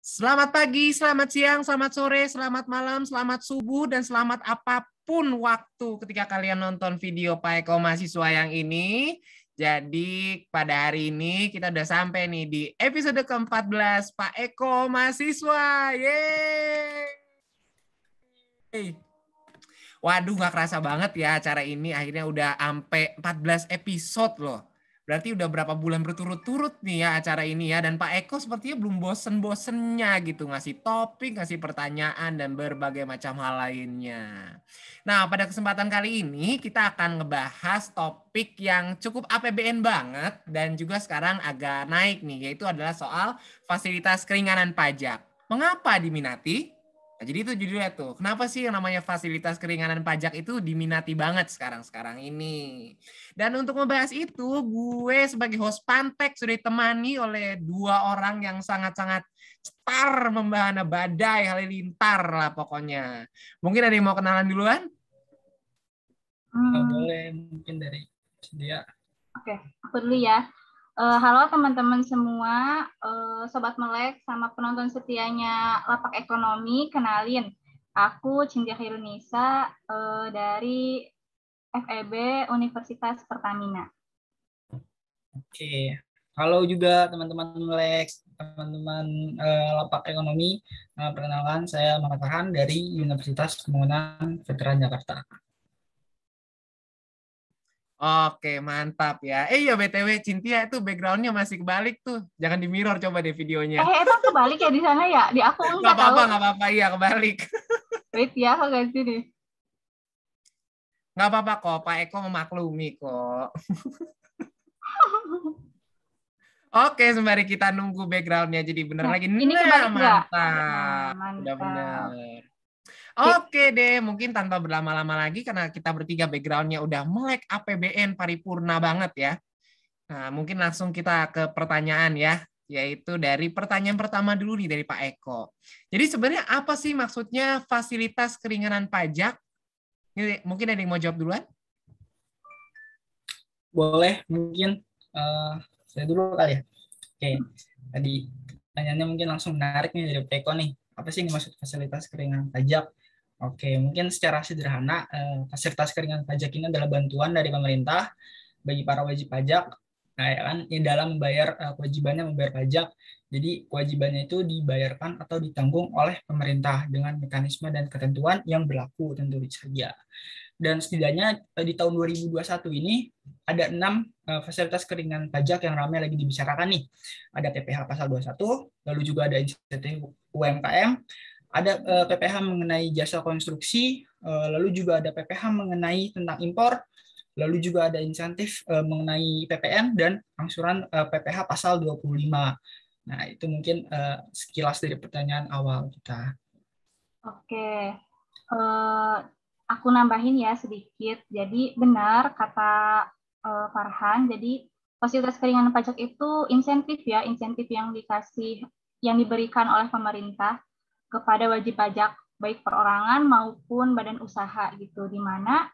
Selamat pagi, selamat siang, selamat sore, selamat malam, selamat subuh, dan selamat apapun waktu ketika kalian nonton video Pak Eko Mahasiswa yang ini. Jadi pada hari ini kita udah sampai nih di episode ke-14 Pak Eko Mahasiswa. Yeay! Waduh, nggak kerasa banget ya acara ini akhirnya udah sampai 14 episode loh. Berarti udah berapa bulan berturut-turut nih ya acara ini ya. Dan Pak Eko sepertinya belum bosen-bosennya gitu. Ngasih topik, ngasih pertanyaan, dan berbagai macam hal lainnya. Nah, pada kesempatan kali ini kita akan ngebahas topik yang cukup APBN banget. Dan juga sekarang agak naik nih. Yaitu adalah soal fasilitas keringanan pajak. Mengapa diminati? Nah, jadi itu judulnya tuh. Kenapa sih yang namanya fasilitas keringanan pajak itu diminati banget sekarang ini? Dan untuk membahas itu, gue sebagai host Pantek sudah ditemani oleh dua orang yang sangat-sangat star membahana badai halilintar lah pokoknya. Mungkin ada yang mau kenalan duluan? Boleh mungkin dari dia. Oke, aku dulu ya. Halo teman-teman semua, Sobat Melek sama penonton setianya Lapak Ekonomi, kenalin. Aku Cynthia Khairunisa dari FEB Universitas Pertamina. Oke, halo juga teman-teman Melek, teman-teman Lapak Ekonomi. Perkenalkan, saya Muhammad Farhan dari Universitas Pembangunan Veteran Jakarta. Oke, mantap ya. Iya, BTW Cynthia itu background-nya masih kebalik tuh. Jangan di mirror coba deh videonya. Emang kebalik ya di sana ya? Di aku enggak tahu. Nggak apa-apa, iya kebalik. Wait ya, aku ganti deh. Nggak apa-apa kok, Pak Eko memaklumi kok. Oke, sembari kita nunggu background-nya jadi bener lagi. Ini kebalik nggak? Mantap. Udah bener. Oke deh, mungkin tanpa berlama-lama lagi karena kita bertiga background-nya udah melek APBN paripurna banget ya. Nah, mungkin langsung kita ke pertanyaan ya, yaitu dari pertanyaan pertama dulu nih dari Pak Eko. Jadi sebenarnya apa sih maksudnya fasilitas keringanan pajak? Ini mungkin ada yang mau jawab duluan? Boleh, mungkin saya dulu kali ya. Oke, tadi pertanyaannya mungkin langsung menarik nih dari Peko nih. Apa sih maksud fasilitas keringanan pajak? Oke, mungkin secara sederhana, fasilitas keringanan pajak ini adalah bantuan dari pemerintah bagi para wajib pajak, nah, ya kan, yang dalam membayar kewajibannya membayar pajak. Jadi kewajibannya itu dibayarkan atau ditanggung oleh pemerintah dengan mekanisme dan ketentuan yang berlaku tentu saja. Dan setidaknya di tahun 2021 ini ada 6 fasilitas keringanan pajak yang ramai lagi dibicarakan nih. Ada PPh pasal 21, lalu juga ada insentif UMKM, ada PPh mengenai jasa konstruksi, lalu juga ada PPh mengenai tentang impor, lalu juga ada insentif mengenai PPN dan angsuran PPh pasal 25. Nah, itu mungkin sekilas dari pertanyaan awal kita. Oke. Aku nambahin ya sedikit. Jadi benar kata Farhan, jadi fasilitas keringanan pajak itu insentif ya, insentif yang diberikan oleh pemerintah kepada wajib pajak baik perorangan maupun badan usaha gitu, di mana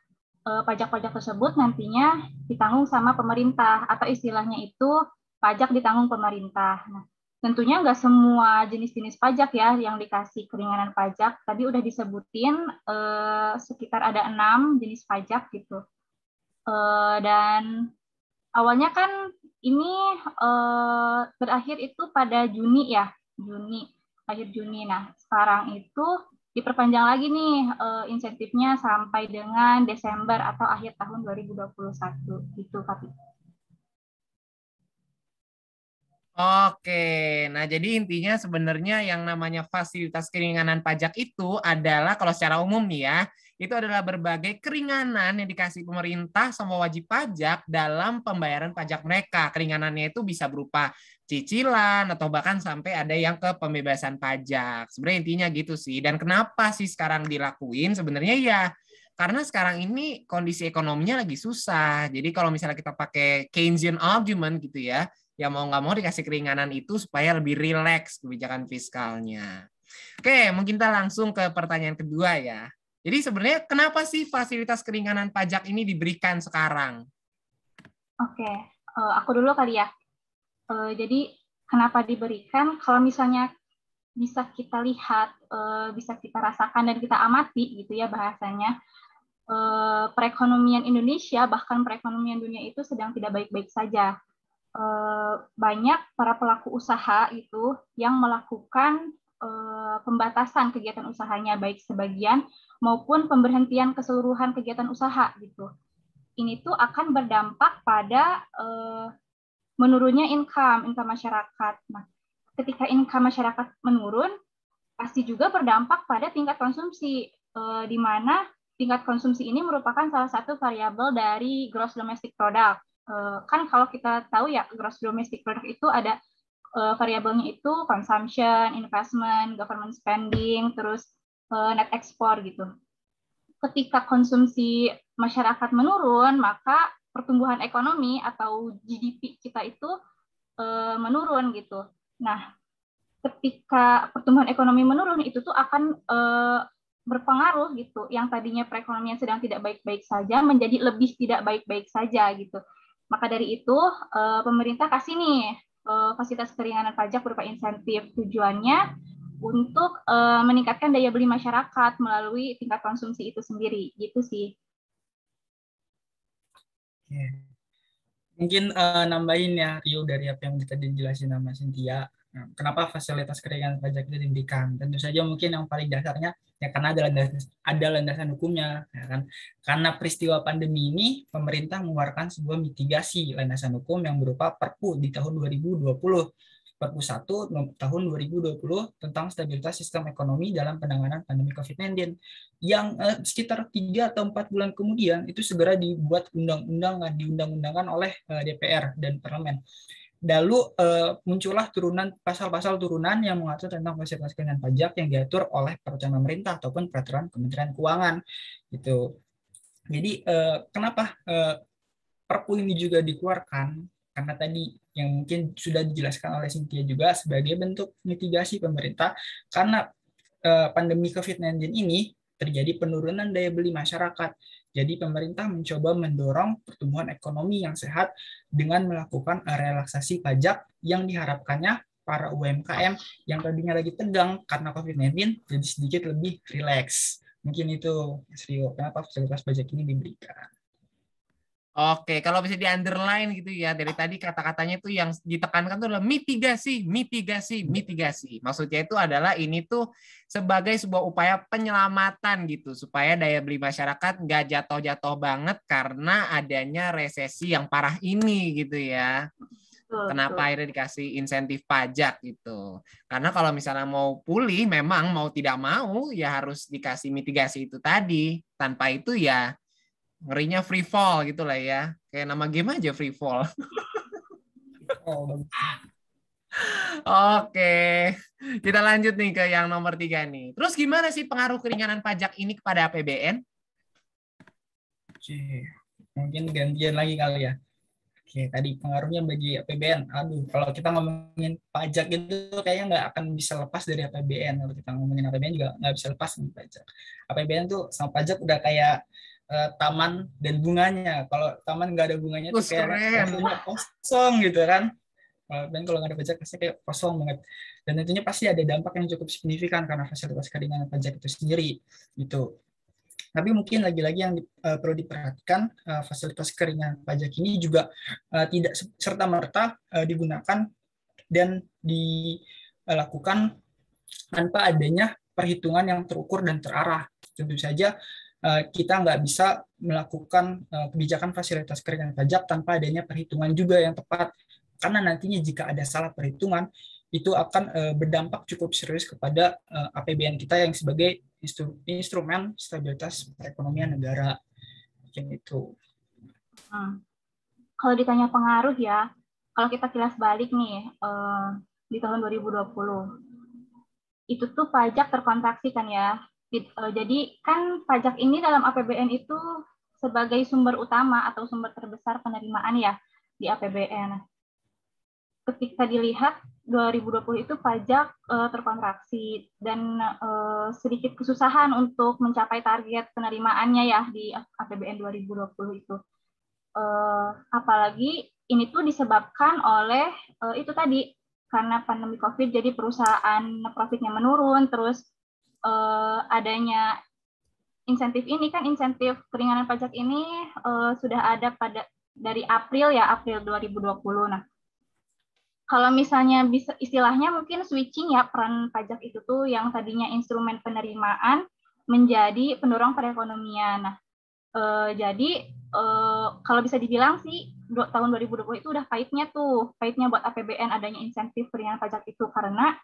pajak-pajak tersebut nantinya ditanggung sama pemerintah atau istilahnya itu pajak ditanggung pemerintah. Nah, tentunya nggak semua jenis-jenis pajak ya yang dikasih keringanan pajak. Tadi udah disebutin sekitar ada 6 jenis pajak gitu. Dan awalnya kan ini berakhir itu pada Juni ya, akhir Juni. Nah, sekarang itu diperpanjang lagi nih insentifnya sampai dengan Desember atau akhir tahun 2021 gitu, Kak. Oke, nah jadi intinya sebenarnya yang namanya fasilitas keringanan pajak itu adalah kalau secara umum nih ya, itu adalah berbagai keringanan yang dikasih pemerintah sama wajib pajak dalam pembayaran pajak mereka. Keringanannya itu bisa berupa cicilan atau bahkan sampai ada yang ke pembebasan pajak. Sebenarnya intinya gitu sih. Dan kenapa sih sekarang dilakuin? Sebenarnya ya karena sekarang ini kondisi ekonominya lagi susah. Jadi kalau misalnya kita pakai Keynesian argument gitu ya mau nggak mau dikasih keringanan itu supaya lebih rileks kebijakan fiskalnya. Oke, mungkin kita langsung ke pertanyaan kedua ya. Jadi sebenarnya kenapa sih fasilitas keringanan pajak ini diberikan sekarang? Oke, aku dulu kali ya. Jadi kenapa diberikan? Kalau misalnya bisa kita lihat, bisa kita rasakan dan kita amati gitu ya bahasanya, perekonomian Indonesia bahkan perekonomian dunia itu sedang tidak baik-baik saja. Banyak para pelaku usaha itu yang melakukan pembatasan kegiatan usahanya, baik sebagian maupun pemberhentian keseluruhan kegiatan usaha gitu. Ini tuh akan berdampak pada menurunnya income masyarakat. Nah, ketika income masyarakat menurun, pasti juga berdampak pada tingkat konsumsi, di mana tingkat konsumsi ini merupakan salah satu variabel dari gross domestic product. Kan kalau kita tahu ya, gross domestic product itu ada variabelnya itu consumption, investment, government spending, terus net export gitu. Ketika konsumsi masyarakat menurun, maka pertumbuhan ekonomi atau GDP kita itu menurun gitu. Nah, ketika pertumbuhan ekonomi menurun, itu tuh akan berpengaruh gitu. Yang tadinya perekonomian sedang tidak baik-baik saja menjadi lebih tidak baik-baik saja gitu. Maka dari itu pemerintah kasih nih fasilitas keringanan pajak berupa insentif. Tujuannya untuk meningkatkan daya beli masyarakat melalui tingkat konsumsi itu sendiri. Gitu sih. Mungkin nambahin ya Rio dari apa yang tadi dijelasin sama Cynthia. Nah, kenapa fasilitas keringanan pajak itu diberikan? Tentu saja mungkin yang paling dasarnya ya karena ada landasan hukumnya, ya kan? Karena peristiwa pandemi ini pemerintah mengeluarkan sebuah mitigasi landasan hukum yang berupa Perpu di tahun 2020. Perpu 1 tahun 2020 tentang stabilitas sistem ekonomi dalam penanganan pandemi COVID-19 yang sekitar 3 atau 4 bulan kemudian itu segera dibuat diundang-undangkan oleh DPR dan parlemen. Lalu muncullah pasal-pasal turunan yang mengatur tentang fasilitas keringanan pajak yang diatur oleh peraturan pemerintah ataupun peraturan Kementerian Keuangan gitu. Jadi kenapa Perpu ini juga dikeluarkan? Karena tadi yang mungkin sudah dijelaskan oleh Cynthia juga sebagai bentuk mitigasi pemerintah karena pandemi COVID-19 ini terjadi penurunan daya beli masyarakat. Jadi pemerintah mencoba mendorong pertumbuhan ekonomi yang sehat dengan melakukan relaksasi pajak yang diharapkannya para UMKM yang tadinya lagi tegang karena COVID-19 jadi sedikit lebih rileks. Mungkin itu, Mas Rio, kenapa fasilitas pajak ini diberikan. Oke, kalau bisa di-underline gitu ya, dari tadi kata-katanya itu yang ditekankan itu adalah mitigasi, mitigasi, mitigasi. Maksudnya itu adalah ini tuh sebagai sebuah upaya penyelamatan gitu, supaya daya beli masyarakat nggak jatuh-jatuh banget karena adanya resesi yang parah ini gitu ya. Kenapa akhirnya dikasih insentif pajak gitu. Karena kalau misalnya mau pulih, memang mau tidak mau ya harus dikasih mitigasi itu tadi. Tanpa itu ya ngerinya free fall gitu lah ya. Kayak nama game aja free fall. Oke, kita lanjut nih ke yang nomor 3 nih. Terus gimana sih pengaruh keringanan pajak ini kepada APBN? Oke, mungkin gantian lagi kali ya. Oke, tadi pengaruhnya bagi APBN. Aduh, kalau kita ngomongin pajak itu kayaknya nggak akan bisa lepas dari APBN. Kalau kita ngomongin APBN juga nggak bisa lepas dari pajak. APBN tuh sama pajak udah kayak taman dan bunganya. Kalau taman nggak ada bunganya tuh kayak kosong gitu kan. Dan kalau nggak ada pajak pasti kayak kosong banget. Dan tentunya pasti ada dampak yang cukup signifikan karena fasilitas keringanan pajak itu sendiri. Gitu. Tapi mungkin lagi-lagi yang perlu diperhatikan, fasilitas keringanan pajak ini juga tidak serta-merta digunakan dan dilakukan tanpa adanya perhitungan yang terukur dan terarah. Tentu saja kita nggak bisa melakukan kebijakan fasilitas keringanan pajak tanpa adanya perhitungan juga yang tepat. Karena nantinya jika ada salah perhitungan, itu akan berdampak cukup serius kepada APBN kita yang sebagai instrumen stabilitas perekonomian negara. Gitu. Kalau ditanya pengaruh ya, kalau kita kilas balik nih, di tahun 2020, itu tuh pajak terkontraksi kan ya. Jadi kan pajak ini dalam APBN itu sebagai sumber utama atau sumber terbesar penerimaan ya di APBN. Ketika dilihat 2020 itu pajak terkontraksi dan sedikit kesusahan untuk mencapai target penerimaannya ya di APBN 2020 itu. Apalagi ini tuh disebabkan oleh itu tadi karena pandemi COVID, jadi perusahaan profitnya menurun, terus adanya insentif ini kan, insentif keringanan pajak ini sudah ada dari April 2020. Nah, kalau misalnya bisa istilahnya mungkin switching ya, peran pajak itu tuh yang tadinya instrumen penerimaan menjadi pendorong perekonomian. Nah, jadi kalau bisa dibilang sih tahun 2020 itu udah pahitnya buat APBN adanya insentif keringanan pajak itu, karena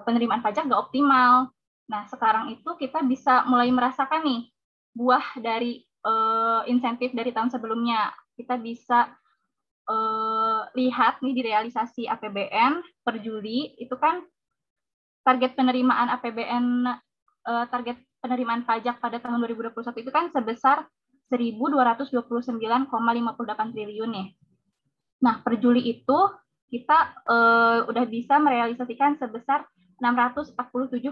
penerimaan pajak nggak optimal. Nah, sekarang itu kita bisa mulai merasakan nih buah dari insentif dari tahun sebelumnya. Kita bisa lihat nih di realisasi APBN per Juli itu kan target penerimaan APBN, target penerimaan pajak pada tahun 2021 itu kan sebesar 1.229,58 triliun nih. Nah, per Juli itu kita udah bisa merealisasikan sebesar 647,70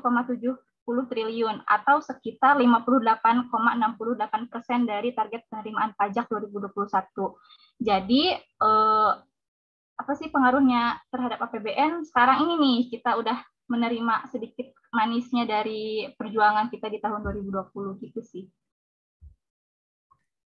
triliun atau sekitar 58,68% dari target penerimaan pajak 2021. Jadi apa sih pengaruhnya terhadap APBN? Sekarang ini nih kita udah menerima sedikit manisnya dari perjuangan kita di tahun 2020 gitu sih.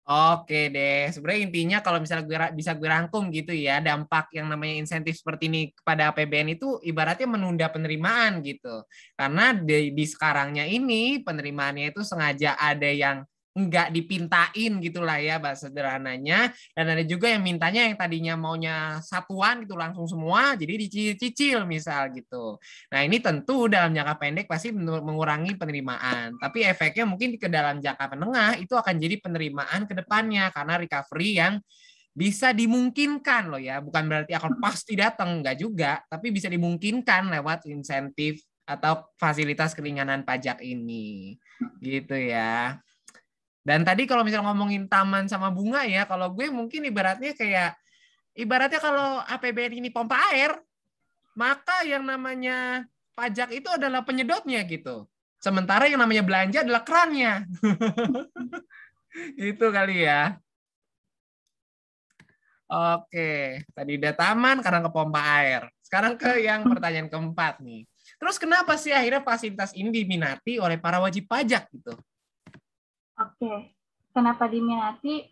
Oke deh, sebenarnya intinya kalau misalnya bisa gue rangkum gitu ya, dampak yang namanya insentif seperti ini kepada APBN itu ibaratnya menunda penerimaan gitu. Karena di sekarangnya ini penerimaannya itu sengaja ada yang nggak dipintain gitulah ya bahasa sederhananya, dan ada juga yang mintanya yang tadinya maunya satuan gitu langsung semua jadi dicicil misal gitu. Nah, ini tentu dalam jangka pendek pasti mengurangi penerimaan, tapi efeknya mungkin ke dalam jangka menengah itu akan jadi penerimaan ke depannya karena recovery yang bisa dimungkinkan loh ya, bukan berarti akan pasti datang, enggak juga, tapi bisa dimungkinkan lewat insentif atau fasilitas keringanan pajak ini gitu ya. Dan tadi kalau misalnya ngomongin taman sama bunga ya, kalau gue mungkin ibaratnya kalau APBN ini pompa air, maka yang namanya pajak itu adalah penyedotnya gitu. Sementara yang namanya belanja adalah kerannya. Itu kali ya. Oke, tadi udah taman karena ke pompa air. Sekarang ke yang pertanyaan keempat nih. Terus kenapa sih akhirnya fasilitas ini diminati oleh para wajib pajak gitu? Oke, kenapa diminati?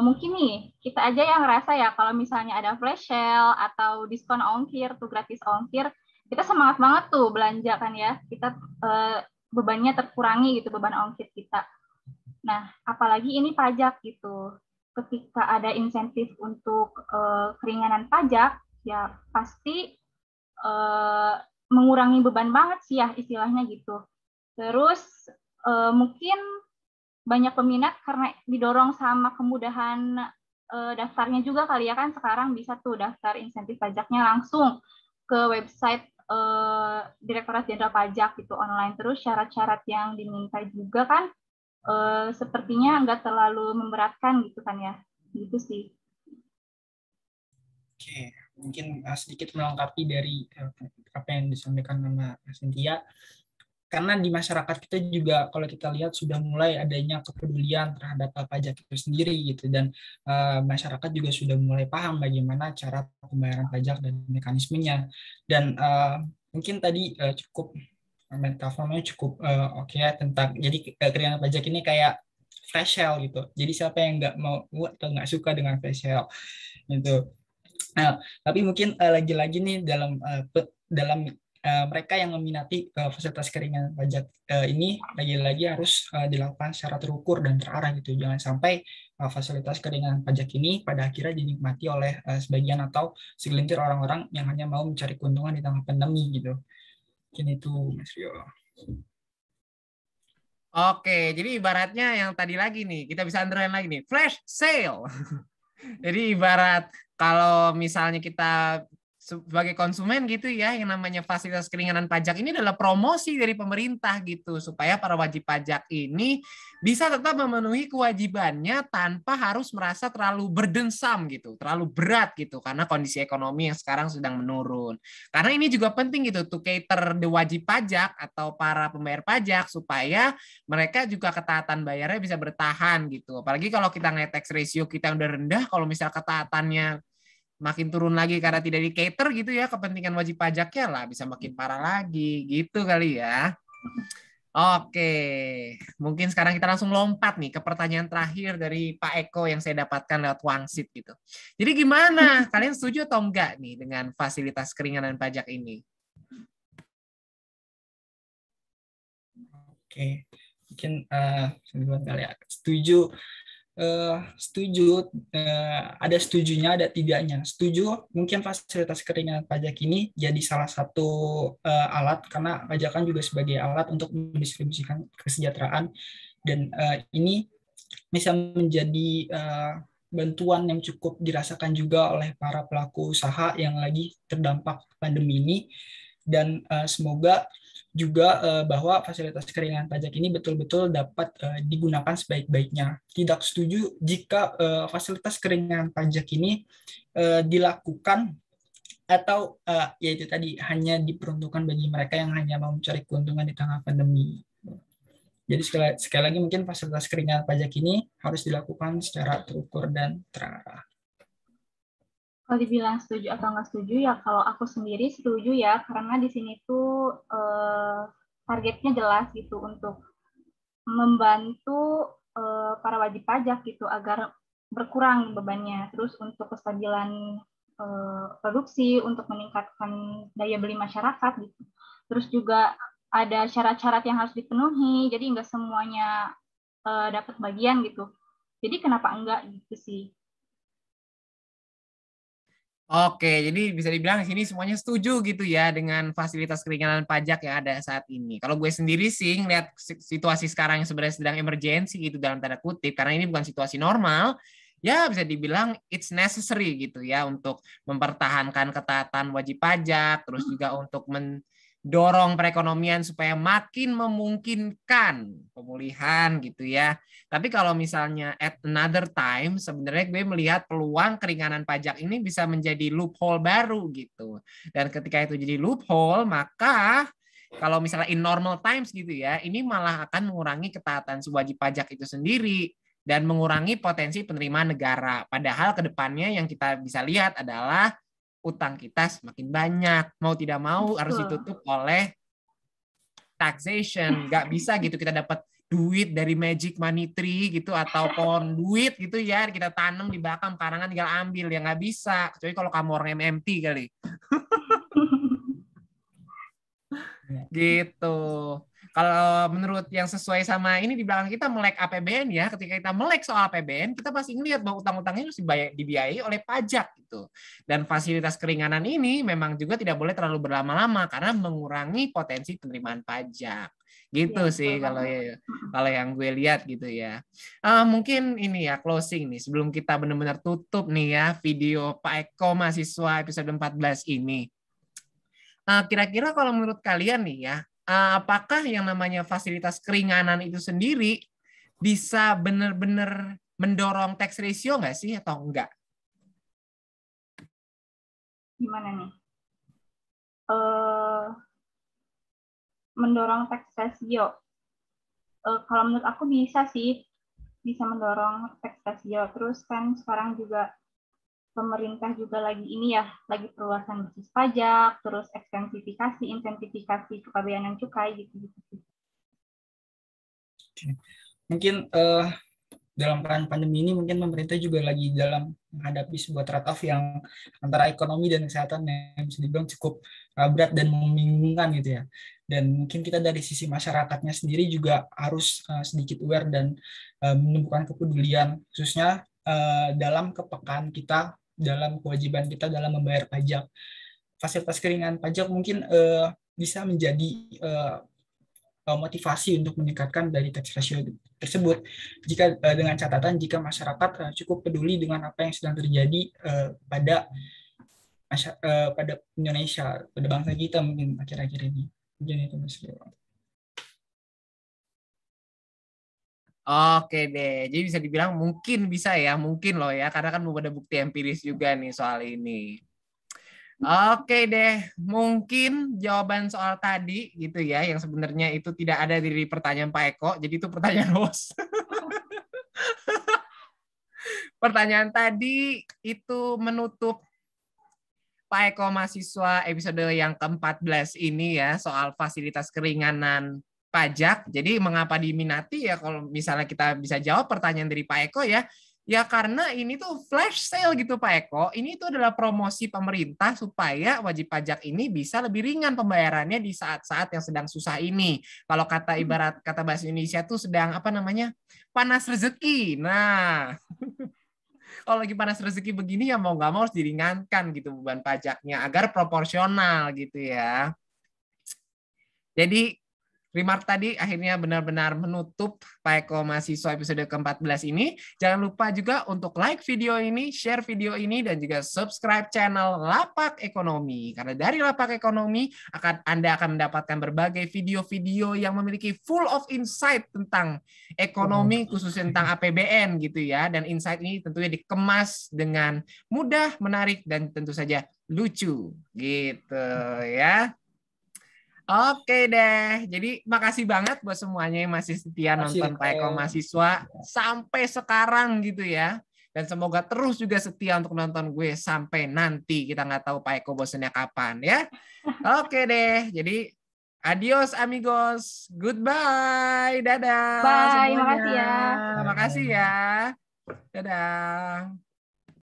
Mungkin nih, kita aja yang ngerasa ya kalau misalnya ada flash sale atau diskon ongkir, tuh gratis ongkir, kita semangat banget tuh belanja kan ya. Kita bebannya terkurangi gitu, beban ongkir kita. Nah, apalagi ini pajak gitu. Ketika ada insentif untuk keringanan pajak, ya pasti mengurangi beban banget sih ya istilahnya gitu. Terus mungkin banyak peminat karena didorong sama kemudahan daftarnya juga kali ya, kan sekarang bisa tuh daftar insentif pajaknya langsung ke website Direktorat Jenderal Pajak gitu online. Terus syarat-syarat yang diminta juga kan sepertinya nggak terlalu memberatkan gitu kan ya, gitu sih. Oke, mungkin sedikit melengkapi dari apa yang disampaikan sama Cynthia. Karena di masyarakat kita juga kalau kita lihat sudah mulai adanya kepedulian terhadap pajak itu sendiri gitu, dan masyarakat juga sudah mulai paham bagaimana cara pembayaran pajak dan mekanismenya, dan mungkin tadi cukup metafornya cukup oke ya, tentang jadi keringanan pajak ini kayak flash sale gitu, jadi siapa yang nggak mau atau nggak suka dengan flash sale gitu. Nah, tapi mungkin lagi-lagi nih dalam mereka yang meminati fasilitas keringanan pajak ini lagi-lagi harus dilakukan secara terukur dan terarah gitu. Jangan sampai fasilitas keringanan pajak ini pada akhirnya dinikmati oleh sebagian atau segelintir orang-orang yang hanya mau mencari keuntungan di tengah pandemi gitu. Mungkin itu, Mas Rio. Oke, jadi ibaratnya yang tadi lagi nih, kita bisa underline lagi nih, flash sale. Jadi ibarat kalau misalnya kita sebagai konsumen gitu ya, yang namanya fasilitas keringanan pajak ini adalah promosi dari pemerintah gitu, supaya para wajib pajak ini bisa tetap memenuhi kewajibannya tanpa harus merasa terlalu burdensome gitu, terlalu berat gitu, karena kondisi ekonomi yang sekarang sedang menurun. Karena ini juga penting gitu, to cater the wajib pajak atau para pembayar pajak, supaya mereka juga ketaatan bayarnya bisa bertahan gitu. Apalagi kalau kita ngeliat tax ratio kita yang udah rendah, kalau misal ketaatannya makin turun lagi karena tidak di cater gitu ya kepentingan wajib pajaknya lah, bisa makin parah lagi gitu kali ya. Oke, mungkin sekarang kita langsung lompat nih ke pertanyaan terakhir dari Pak Eko yang saya dapatkan lewat Wangsit gitu. Jadi gimana? Kalian setuju atau enggak nih dengan fasilitas keringanan pajak ini? Oke, mungkin duluan kali ya. Setuju. Setuju, ada setujunya, ada tidaknya. Setuju, mungkin fasilitas keringanan pajak ini jadi salah satu alat, karena pajak kan juga sebagai alat untuk mendistribusikan kesejahteraan, dan ini bisa menjadi bantuan yang cukup dirasakan juga oleh para pelaku usaha yang lagi terdampak pandemi ini, dan semoga juga bahwa fasilitas keringanan pajak ini betul-betul dapat digunakan sebaik-baiknya. Tidak setuju jika fasilitas keringanan pajak ini dilakukan atau yaitu tadi hanya diperuntukkan bagi mereka yang hanya mau mencari keuntungan di tengah pandemi. Jadi sekali lagi mungkin fasilitas keringanan pajak ini harus dilakukan secara terukur dan terarah. Kalau dibilang setuju atau nggak setuju ya, kalau aku sendiri setuju ya, karena di sini tuh targetnya jelas gitu untuk membantu para wajib pajak gitu agar berkurang bebannya, terus untuk kestabilan produksi, untuk meningkatkan daya beli masyarakat gitu. Terus juga ada syarat-syarat yang harus dipenuhi, jadi nggak semuanya dapat bagian gitu. Jadi kenapa enggak gitu sih? Oke, jadi bisa dibilang di sini semuanya setuju gitu ya dengan fasilitas keringanan pajak yang ada saat ini. Kalau gue sendiri sih ngeliat situasi sekarang yang sebenarnya sedang emergency gitu dalam tanda kutip, karena ini bukan situasi normal, ya bisa dibilang it's necessary gitu ya untuk mempertahankan ketaatan wajib pajak, terus juga untuk mendorong perekonomian supaya makin memungkinkan pemulihan gitu ya. Tapi kalau misalnya at another time, sebenarnya gue melihat peluang keringanan pajak ini bisa menjadi loophole baru gitu. Dan ketika itu jadi loophole, maka kalau misalnya in normal times gitu ya, ini malah akan mengurangi ketaatan si wajib pajak itu sendiri dan mengurangi potensi penerimaan negara. Padahal ke depannya yang kita bisa lihat adalah utang kita semakin banyak. Mau tidak mau harus ditutup oleh taxation. Nggak bisa gitu kita dapat duit dari magic money tree gitu atau pohon duit gitu ya kita tanam di belakang karangan tinggal ambil, ya nggak bisa kecuali kalau kamu orang MMT kali. Gitu. Kalau menurut yang sesuai sama ini di belakang kita melek APBN ya, ketika kita melek soal APBN kita pasti ngelihat bahwa utang-utangnya harus dibiayai oleh pajak gitu. Dan fasilitas keringanan ini memang juga tidak boleh terlalu berlama-lama karena mengurangi potensi penerimaan pajak. Gitu ya, sih kalau yang gue lihat gitu ya. Mungkin ini ya closing nih sebelum kita benar-benar tutup nih ya video Pak Eko mahasiswa episode 14 ini. Kira-kira kalau menurut kalian nih ya, apakah yang namanya fasilitas keringanan itu sendiri bisa benar-benar mendorong tax ratio nggak sih atau enggak? Gimana nih? Mendorong tax ratio. Kalau menurut aku bisa sih, bisa mendorong tax ratio. Terus kan sekarang juga pemerintah juga lagi ini ya, lagi perluasan basis pajak, terus ekstensifikasi, intensifікasi kepabeanan cukai gitu-gitu. Mungkin dalam peran pandemi ini mungkin pemerintah juga lagi dalam menghadapi sebuah trade-off yang antara ekonomi dan kesehatan yang bisa dibilang cukup berat dan membingungkan gitu ya. Dan mungkin kita dari sisi masyarakatnya sendiri juga harus sedikit aware dan menumbuhkan kepedulian khususnya dalam kepekaan kita, dalam kewajiban kita dalam membayar pajak. Fasilitas keringanan pajak mungkin bisa menjadi motivasi untuk meningkatkan dari tax ratio tersebut jika dengan catatan jika masyarakat cukup peduli dengan apa yang sedang terjadi pada Indonesia, pada bangsa kita mungkin akhir-akhir ini. Mungkin itu Mas. Oke deh, jadi bisa dibilang mungkin bisa ya, mungkin loh ya, karena kan belum ada bukti empiris juga nih soal ini. Oke deh, mungkin jawaban soal tadi gitu ya, yang sebenarnya itu tidak ada di pertanyaan Pak Eko, jadi itu pertanyaan host. Pertanyaan tadi itu menutup Pak Eko mahasiswa episode yang ke-14 ini ya, soal fasilitas keringanan pajak. Jadi mengapa diminati ya, kalau misalnya kita bisa jawab pertanyaan dari Pak Eko ya, ya karena ini tuh flash sale gitu Pak Eko. Ini tuh adalah promosi pemerintah supaya wajib pajak ini bisa lebih ringan pembayarannya di saat-saat yang sedang susah ini. Kalau kata ibarat kata bahasa Indonesia tuh sedang apa namanya? Panas rezeki. Nah, kalau lagi panas rezeki begini ya mau nggak mau harus diringankan gitu beban pajaknya agar proporsional gitu ya. Jadi remark tadi akhirnya benar-benar menutup Pak Eko mahasiswa episode ke-14 ini. Jangan lupa juga untuk like video ini, share video ini, dan juga subscribe channel Lapak Ekonomi. Karena dari Lapak Ekonomi Anda akan mendapatkan berbagai video-video yang memiliki full of insight tentang ekonomi, khususnya tentang APBN gitu ya. Dan insight ini tentunya dikemas dengan mudah, menarik, dan tentu saja lucu gitu ya. Oke deh, jadi makasih banget buat semuanya yang masih setia nonton Pak Eko mahasiswa sampai sekarang gitu ya. Dan semoga terus juga setia untuk nonton gue sampai nanti. Kita nggak tahu Pak Eko bosannya kapan ya. Oke deh, jadi adios amigos, goodbye, dadah Bye, semuanya. makasih ya. Makasih ya, dadah.